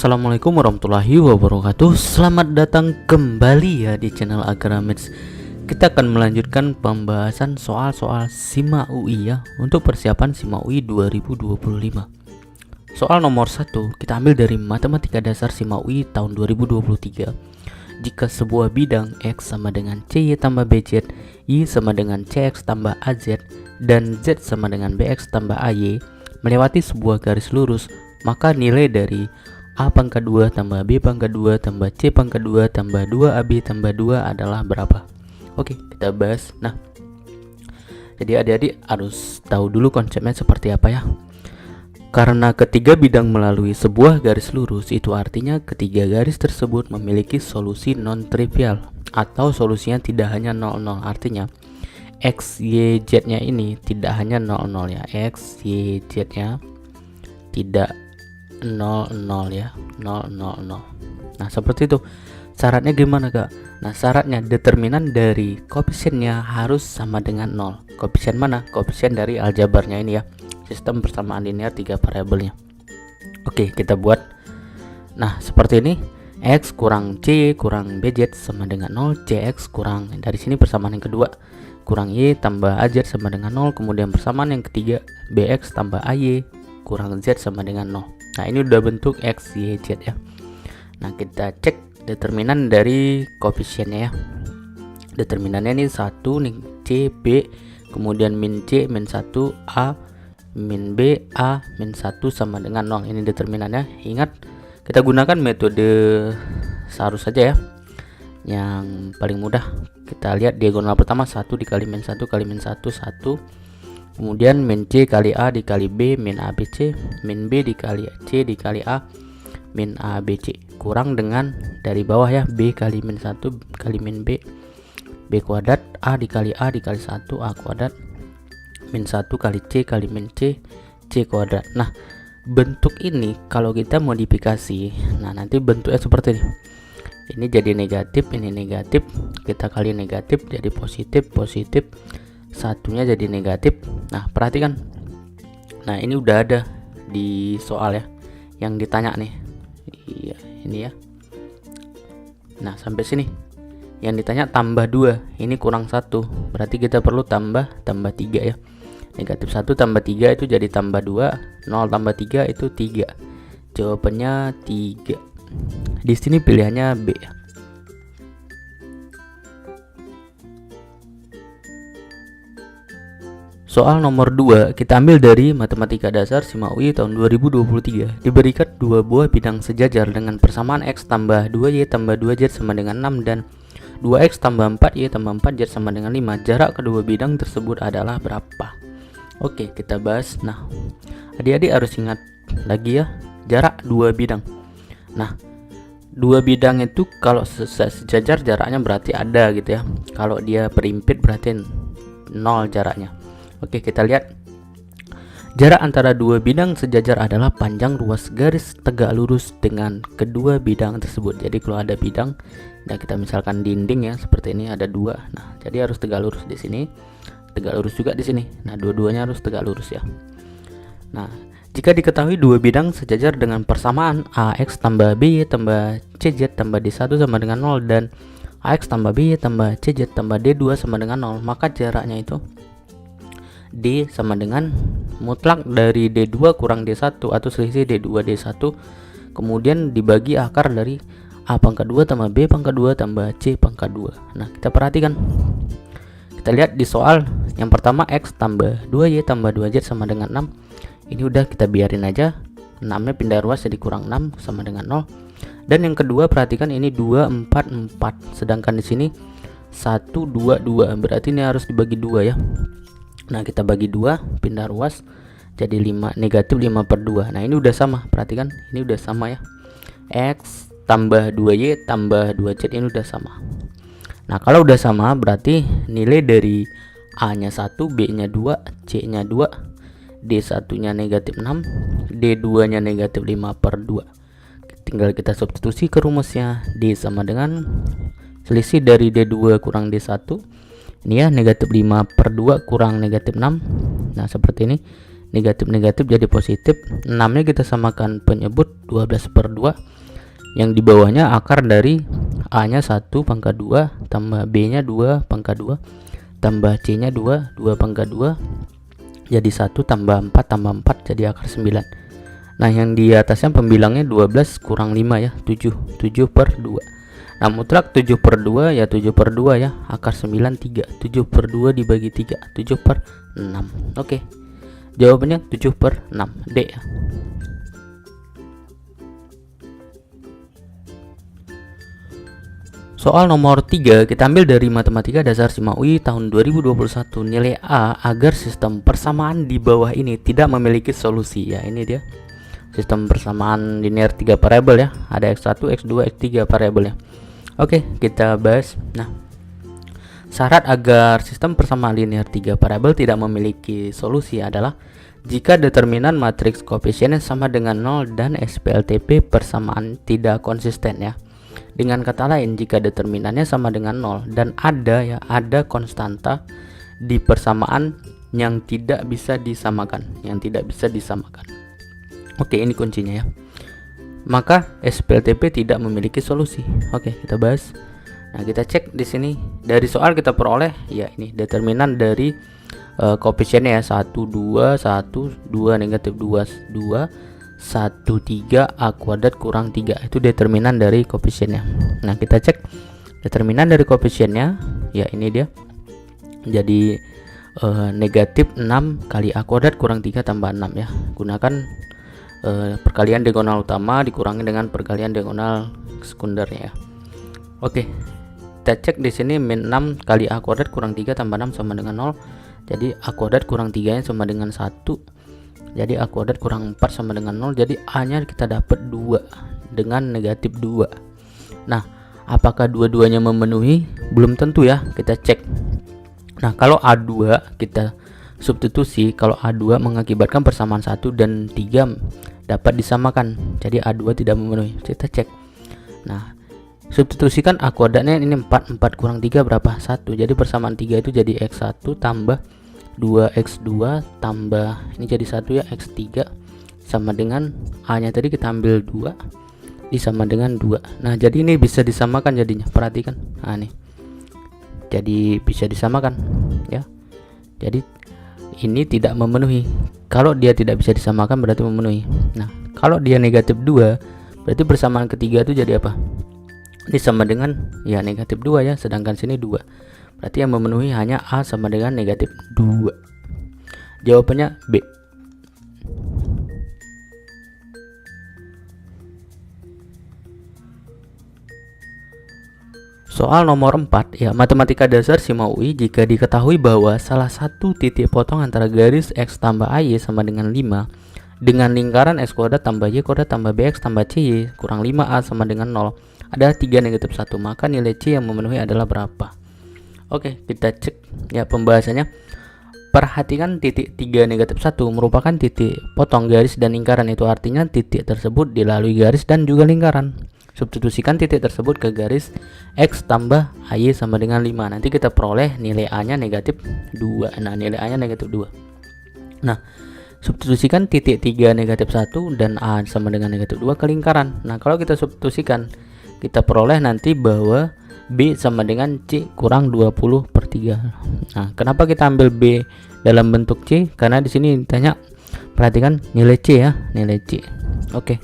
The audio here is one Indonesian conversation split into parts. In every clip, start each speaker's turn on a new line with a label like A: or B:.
A: Assalamualaikum warahmatullahi wabarakatuh. Selamat datang kembali ya di channel Agramits. Kita akan melanjutkan pembahasan soal-soal SIMA UI ya, untuk persiapan SIMA UI 2025. Soal nomor 1 kita ambil dari Matematika Dasar SIMA UI tahun 2023. Jika sebuah bidang X sama dengan CY tambah BZ, Y sama dengan CX tambah AZ, dan Z sama dengan BX tambah AY melewati sebuah garis lurus, maka nilai dari A pangkat 2 tambah B pangkat 2 tambah C pangkat 2 tambah 2AB tambah 2 adalah berapa? Oke, kita bahas. Nah, jadi adik-adik harus tahu dulu konsepnya seperti apa ya. Karena ketiga bidang melalui sebuah garis lurus, itu artinya ketiga garis tersebut memiliki solusi non-trivial, atau solusinya tidak hanya 0,0. Artinya X, Y, Z nya ini tidak hanya 0,0 ya. X, Y, Z nya tidak 0,0 ya, 0,0. Nah, seperti itu. Syaratnya gimana, Kak? Nah, syaratnya determinan dari koefisiennya harus sama dengan 0. Koefisien mana? Koefisien dari aljabarnya ini ya. Sistem persamaan linear 3 variabelnya. Oke, kita buat. Nah, seperti ini. X kurang C kurang BZ sama dengan 0. CX kurang, dari sini persamaan yang kedua, kurang Y tambah AZ sama dengan 0. Kemudian persamaan yang ketiga, BX tambah AY kurang Z sama dengan 0. Nah, ini udah bentuk X, Y, Z ya. Nah, kita cek determinan dari koefisiennya ya. Determinannya ini 1 nih, C, B, kemudian min C, min 1, A, min B, A, min 1 sama dengan 0. Ini determinannya. Ingat, kita gunakan metode seharus saja ya. Yang paling mudah, kita lihat diagonal pertama 1 dikali min 1 kali min 1, 1. Kemudian min C kali A dikali B min ABC, min B dikali C dikali A min ABC, kurang dengan dari bawah ya, B kali min 1 kali min B, B kuadrat, A dikali 1 A kuadrat, min 1 kali C kali min C, C kuadrat. Nah, bentuk ini kalau kita modifikasi, nah nanti bentuknya seperti ini. Ini jadi negatif, ini negatif, kita kali negatif jadi positif, positif, satunya jadi negatif. Nah, perhatikan. Nah, ini udah ada di soal ya, yang ditanya nih. Iya, ini ya. Nah, sampai sini yang ditanya tambah 2, ini kurang 1, berarti kita perlu tambah 3 ya. Negatif 1 tambah 3 itu jadi tambah 2, 0 tambah 3 itu 3. Jawabannya 3. Di sini pilihannya B ya. Soal nomor 2 kita ambil dari Matematika Dasar SIMA UI tahun 2023. Diberikan dua buah bidang sejajar dengan persamaan X tambah 2Y tambah 2Z sama dengan 6 dan 2X tambah 4Y tambah 4Z sama dengan 5. Jarak kedua bidang tersebut adalah berapa? Oke, kita bahas. Nah, adik-adik harus ingat lagi ya, jarak dua bidang. Nah, dua bidang itu kalau sejajar jaraknya berarti ada gitu ya. Kalau dia perimpit berarti 0 jaraknya. Oke, kita lihat. Jarak antara dua bidang sejajar adalah panjang ruas garis tegak lurus dengan kedua bidang tersebut. Jadi kalau ada bidang, dan kita misalkan dinding ya, seperti ini ada dua. Nah, jadi harus tegak lurus di sini, tegak lurus juga di sini. Nah, dua-duanya harus tegak lurus ya. Nah, jika diketahui dua bidang sejajar dengan persamaan AX tambah BY tambah CZ tambah D1 sama dengan 0 dan AX tambah BY tambah CZ tambah D2 sama dengan 0, maka jaraknya itu D sama dengan mutlak dari D2 kurang D1 atau selisih D2 D1, kemudian dibagi akar dari A pangkat 2 tambah B pangkat 2 tambah C pangkat 2. Nah, kita perhatikan. Kita lihat di soal yang pertama, X tambah 2Y tambah 2Z sama dengan 6. Ini udah kita biarin aja, 6-nya pindah ruas jadi kurang 6 sama dengan 0. Dan yang kedua, perhatikan ini 2 4 4, sedangkan di sini 1 2 2, berarti ini harus dibagi 2 ya. Nah, kita bagi 2, pindah ruas jadi 5, negatif 5/2. Nah, ini udah sama, perhatikan ini udah sama ya. X tambah 2Y tambah 2Z ini udah sama. Nah, kalau udah sama berarti nilai dari A nya 1, B nya 2, C nya 2, D1 nya negatif 6, D2 nya negatif 5/2. Tinggal kita substitusi ke rumusnya. D sama dengan selisih dari D2 kurang D1, ini ya, negatif 5/2 kurang negatif 6. Nah, seperti ini. negatif jadi positif. 6 nya kita samakan penyebut 12/2, yang di bawahnya akar dari A nya 1 pangkat 2 tambah B nya 2 pangkat 2 tambah C nya 2 pangkat 2 jadi 1 tambah 4 jadi akar 9. Nah yang di atasnya pembilangnya 12 kurang 5 ya, 7/2. Nah mutlak 7/2 ya 7/2 ya, akar 9 3, 7/2 dibagi 3, 7/6. Oke, jawabannya 7/6 D ya. Soal nomor 3 kita ambil dari Matematika Dasar SIMA UI tahun 2021. Nilai A agar sistem persamaan di bawah ini tidak memiliki solusi. Ya ini dia sistem persamaan linear 3 variabel ya. Ada X1, X2, X3 variabelnya. Oke, kita bahas. Nah, syarat agar sistem persamaan linear 3 variabel tidak memiliki solusi adalah jika determinan matriks koefisiennya sama dengan 0 dan SPLTP persamaan tidak konsisten ya. Dengan kata lain, jika determinannya sama dengan 0 dan ada konstanta di persamaan yang tidak bisa disamakan, Oke, ini kuncinya ya. Maka SPLTP tidak memiliki solusi. Oke, kita bahas. Nah, kita cek di sini dari soal kita peroleh ya ini determinan dari koefisiennya ya 1 2 1 2 negatif 2 2 1 3 A kuadrat kurang 3 itu determinan dari koefisiennya. Nah kita cek determinan dari koefisiennya ya ini dia jadi negatif 6 kali A kuadrat kurang 3 tambah 6 ya. Gunakan perkalian diagonal utama dikurangi dengan perkalian diagonal sekundernya ya. Oke, kita cek di sini min 6 kali A kuadrat kurang 3 tambah 6 sama dengan 0. Jadi A kuadrat kurang 3 nya sama dengan 1. Jadi A kuadrat kurang 4 sama dengan 0. Jadi A nya kita dapat 2 dengan negatif 2. Nah apakah dua-duanya memenuhi? Belum tentu ya, kita cek. Nah kalau A2 kita substitusi, kalau A2 mengakibatkan persamaan 1 dan 3 dapat disamakan, jadi A2 tidak memenuhi. Kita cek. Nah substitusikan A kuadratnya ini 4 kurang 3 berapa? 1. Jadi persamaan 3 itu jadi X1 tambah 2x2 tambah ini jadi 1 ya x3 sama dengan A nya tadi kita ambil 2 disama dengan 2. Nah jadi ini bisa disamakan jadinya, perhatikan. Nah nih jadi bisa disamakan ya. Jadi ini tidak memenuhi. Kalau dia tidak bisa disamakan berarti memenuhi. Nah kalau dia negatif 2 berarti persamaan ketiga itu jadi apa? Ini sama dengan ya negatif 2 ya, sedangkan sini 2. Berarti yang memenuhi hanya A sama dengan negatif 2. Jawabannya B. Soal nomor 4 ya, Matematika Dasar SIMA UI jika diketahui bahwa salah satu titik potong antara garis X tambah AY sama dengan 5 dengan lingkaran X kuadrat tambah Y kuadrat tambah BX tambah CY kurang 5A sama dengan 0 ada 3 negatif 1, maka nilai C yang memenuhi adalah berapa? Oke, kita cek ya pembahasannya. Perhatikan titik 3 negatif 1 merupakan titik potong garis dan lingkaran, itu artinya titik tersebut dilalui garis dan juga lingkaran. Substitusikan titik tersebut ke garis X tambah AY sama dengan 5. Nanti kita peroleh nilai A nya negatif 2. Nah nilai A nya negatif 2. Nah substitusikan titik 3 negatif 1 dan A sama dengan negatif 2 ke lingkaran. Nah kalau kita substitusikan kita peroleh nanti bahwa B sama dengan C kurang 20/3. Nah, kenapa kita ambil B dalam bentuk C? Karena di sini ditanya, perhatikan nilai C ya, nilai C. Oke.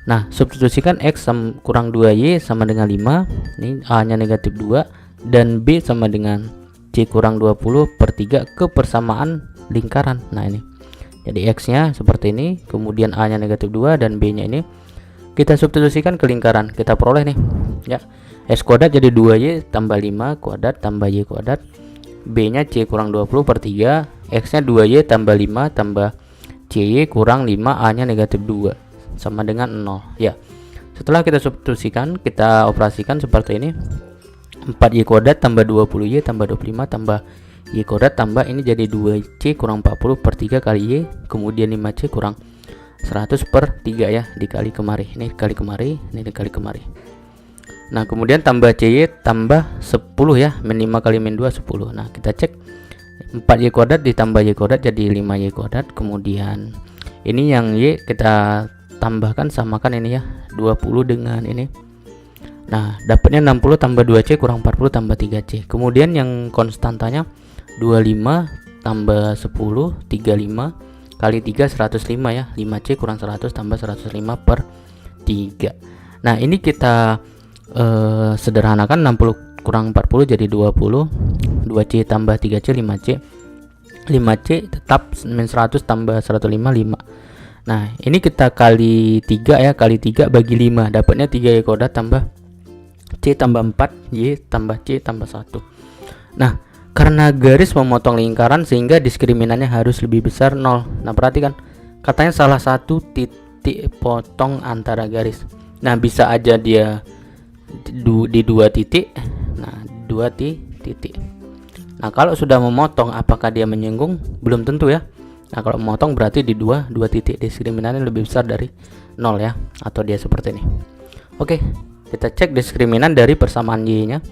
A: Nah, substitusikan X kurang 2Y sama dengan 5. Ini A nya negatif 2 dan B sama dengan C kurang 20/3 ke persamaan lingkaran. Nah, ini. Jadi X nya seperti ini, kemudian A nya negatif 2 dan B nya ini kita substitusikan ke lingkaran. Kita peroleh nih, ya. X kuadrat jadi 2Y tambah 5 kuadrat tambah Y kuadrat. B nya C kurang 20/3. X nya 2Y tambah 5 tambah CY kurang 5. A nya negatif 2 sama dengan 0 ya. Setelah kita substitusikan, kita operasikan seperti ini. 4Y kuadrat tambah 20Y tambah 25 tambah Y kuadrat tambah ini jadi 2C kurang 40/3 kali Y, kemudian 5C kurang 100/3 ya, dikali kemari. Ini dikali kemari, ini dikali kemari. Nah kemudian tambah CY tambah 10 ya, min 5 kali min 2 10. Nah kita cek 4y kuadrat ditambah y kuadrat jadi 5y kuadrat. Kemudian ini yang y kita tambahkan, samakan ini ya, 20 dengan ini. Nah, dapatnya 60 tambah 2c kurang 40 tambah 3c. Kemudian yang konstantanya 25 tambah 10, 35 kali 3 105 ya, 5c kurang 100 tambah 105 per 3. Nah, ini kita sederhanakan, 60 kurang 40 jadi 20, 2c tambah 3c 5c, 5c tetap min 100 tambah 105 5. Nah, ini kita kali 3 ya, kali 3 bagi 5, dapatnya 3y kuadrat tambah c tambah 4 y tambah c tambah 1. Nah, karena garis memotong lingkaran sehingga diskriminannya harus lebih besar 0. Nah, perhatikan, katanya salah satu titik potong antara garis. Nah, bisa aja dia di 2 titik. Nah, 2 titik. Nah, kalau sudah memotong, apakah dia menyinggung? Belum tentu ya. Nah, kalau memotong berarti di 2 titik, diskriminannya lebih besar dari 0 ya, atau dia seperti ini. Oke, kita cek diskriminan dari persamaan y nya.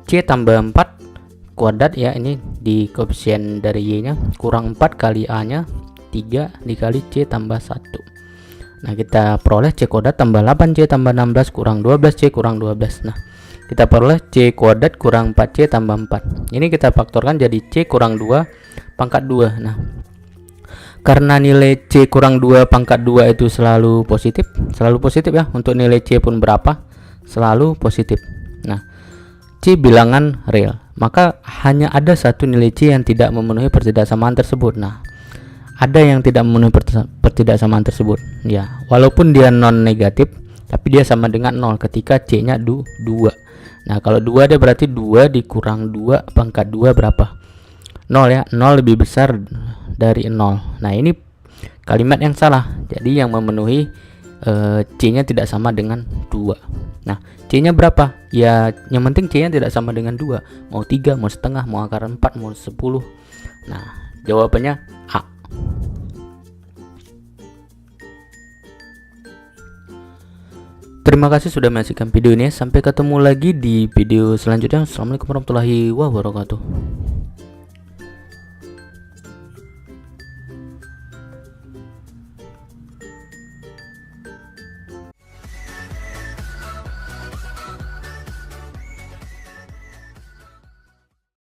A: C tambah 4 kuadrat ya, ini di koefisien dari y nya, kurang 4 kali a nya 3 dikali c tambah 1. Nah, kita peroleh c kuadrat tambah 8c tambah 16 kurang 12c kurang 12. Nah, kita peroleh c kuadrat kurang 4c tambah 4. Ini kita faktorkan jadi c kurang 2 pangkat 2. Nah, karena nilai c kurang 2 pangkat 2 itu selalu positif ya, untuk nilai c pun berapa? Selalu positif. Nah, c bilangan real, maka hanya ada satu nilai c yang tidak memenuhi pertidaksamaan tersebut. Nah, ada yang tidak memenuhi pertidaksamaan tersebut ya, walaupun dia non negatif tapi dia sama dengan 0 ketika c nya 2. Nah, kalau 2 dia berarti 2 dikurang 2 pangkat 2 berapa? 0 ya, 0 lebih besar dari 0. Nah, ini kalimat yang salah, jadi yang memenuhi c-nya tidak sama dengan 2. Nah, c-nya berapa? Ya, yang penting c-nya tidak sama dengan 2. Mau 3, mau setengah, mau akar 4, mau 10. Nah, jawabannya A. Terima kasih sudah menyaksikan video ini. Sampai ketemu lagi di video selanjutnya. Assalamualaikum warahmatullahi wabarakatuh.